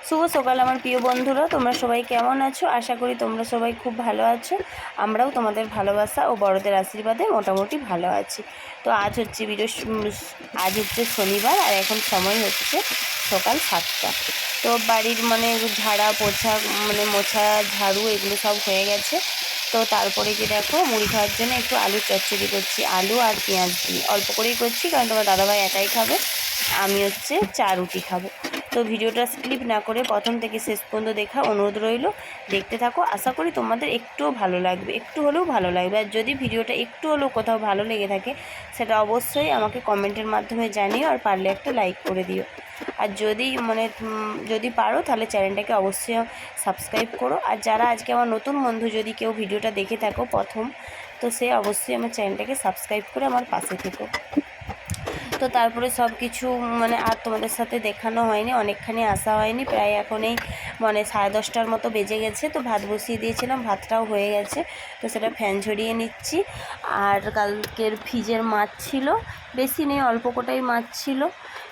শুভ সকাল আমার প্রিয় বন্ধুরা, তোমরা সবাই কেমন আছো? আশা করি তোমরা সবাই খুব ভালো আছো। আমরাও তোমাদের ভালোবাসা ও বড়দের আশীর্বাদে মোটামুটি ভালো আছি। তো আজ হচ্ছে শনিবার, আর এখন সময় হচ্ছে সকাল 7টা। তো বাড়ির ঝাড়া পোছা মোছা ঝাড়ু এগুলো সব হয়ে গেছে। তো তারপরে যে দেখো, মুড়ি খাওয়ার জন্য একটু আলু চচ্চড়ি করছি, আলু আর পেঁয়াজ দিয়ে অল্প করেই করছি, কারণ তোমার দাদাভাই একাই খাবে, আমি চা রুটি খাবো। তো ভিডিওটা স্কিপ না করে প্রথম থেকে শেষ পর্যন্ত দেখার অনুরোধ রইল। দেখতে থাকো, আশা করি তোমাদের একটুও ভালো লাগবে, একটু হলেও ভালো লাগবে। আর যদি ভিডিওটা একটু হলেও কোথাও ভালো লেগে থাকে, সেটা অবশ্যই আমাকে কমেন্টের মাধ্যমে জানিও, আর পারলে একটা লাইক করে দিও। আর যদি পারো তাহলে চ্যানেলটাকে অবশ্যই সাবস্ক্রাইব করো। আর যারা আজকে আমার নতুন বন্ধু, যদি কেউ ভিডিওটা দেখে থাকো প্রথম, তো সে অবশ্যই আমার চ্যানেলটাকে সাবস্ক্রাইব করে আমার পাশে থেকো। তো তারপরে সব কিছু আর তোমাদের সাথে দেখানো হয়নি, অনেকখানি আসা হয়নি, প্রায় এখন এই 10:30টার মতো বেজে গেছে। তো ভাত বসিয়ে দিয়েছিলাম, ভাতটাও হয়ে গেছে, তো সেটা ফ্যান ঝরিয়ে নিচ্ছি। আর কালকের ফ্রিজের মাছ ছিল, বেশি নেই, অল্প কোটাই মাছ ছিল।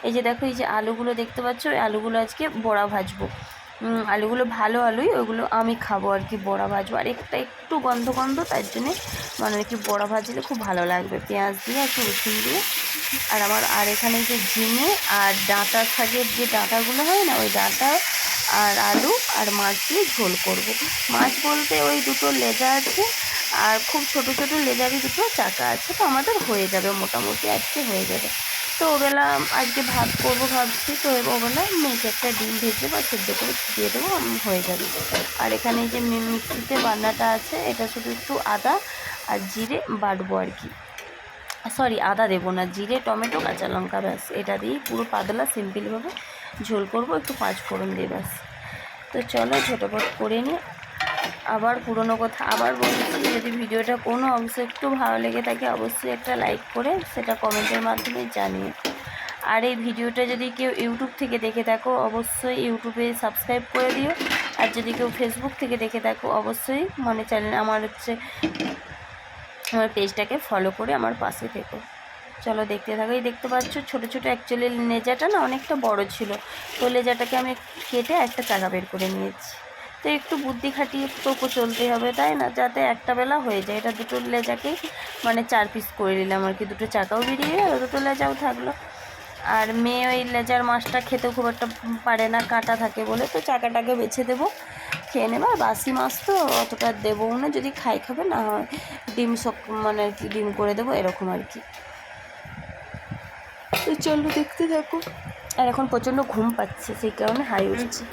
এই যে দেখো, এই যে আলুগুলো দেখতে পাচ্ছ, ওই আলুগুলো আজকে বড়া ভাজবো। আলুগুলো ভালো আলুই, ওইগুলো আমি খাবো আর কি, বড়া ভাজবো। আর একটু গন্ধ গন্ধ, তার জন্যে বড়া ভাজলে খুব ভালো লাগবে, পেঁয়াজ দিয়ে একটু রসুন দিয়ে। আর এখানে যে ঝিঙে আর ডাঁটা শাকের যে ডাঁটাগুলো হয় না, ওই ডাঁটা আর আলু আর মাছ দিয়ে ঝোল করব। মাছ বলতে ওই দুটো লেজা আছে, আর খুব ছোট ছোট লেজারই দুটো চাকা আছে, তো আমাদের হয়ে যাবে, মোটামুটি আজকে হয়ে যাবে। তো ওবেলা আজকে ভাত করবো ভাবছি, তো ওবেলা মেয়েকে একটা ডিম ভেজে বা সেদ্ধ করে দিয়ে দেবো, হয়ে যাবে। আর এখানে যে মিক্সিতে বান্নাটা আছে, এটা শুধু একটু আদা আর জিরে বাটবো আর কি, সরি আদা দেবো না, জিরে টমেটো কাঁচা লঙ্কা, ব্যাস এটা দিয়েই পুরো পাতলা সিম্পলভাবে ঝোল করবো, একটু 5 ফোড়ন দিয়ে, ব্যাস। তো চলো ঝটপট করে নিই। আবার পুরনো কথা আবার বলছি, যদি ভিডিওটা কোনো অংশ একটু ভালো লেগে থাকে, অবশ্যই একটা লাইক করে সেটা কমেন্টের মাধ্যমে জানিও। আর এই ভিডিওটা যদি কেউ ইউটিউব থেকে দেখে থাকো, অবশ্যই ইউটিউবে সাবস্ক্রাইব করে দিও। আর যদি কেউ ফেসবুক থেকে দেখে থাকো, অবশ্যই চ্যানেল আমার পেজটাকে ফলো করে আমার পাশে থেকো। চলো দেখতে থাকো। এই দেখতে পাচ্ছ ছোটো ছোটো, অ্যাকচুয়ালি লেজাটা না অনেকটা বড় ছিল, তো লেজাটাকে আমি কেটে একটা চাকা বের করে নিয়েছি। তো একটু বুদ্ধি খাটিয়ে তো চলতে হবে, তাই না, যাতে একটা বেলা হয়ে যায়। এটা দুটো লেজাকেই 4 পিস করে নিলাম আর কি, দুটো চাকাও বেরিয়ে গেল, দুটো লেজাও থাকলো। আর মেয়ে ওই লেজার মাছটা খেতে খুব একটা পারে না, কাঁটা থাকে বলে, তো চাকাটাকে বেছে দেবো, খেয়ে নেবে। আর বাসি মাছ তো অতটা দেবো না, যদি খাবে না হয় ডিম আর কি ডিম করে দেবো, এরকম আর কি। তো চলো দেখতে থাকো। আর এখন প্রচণ্ড ঘুম পাচ্ছে, সেই কারণে হাই উঠছে।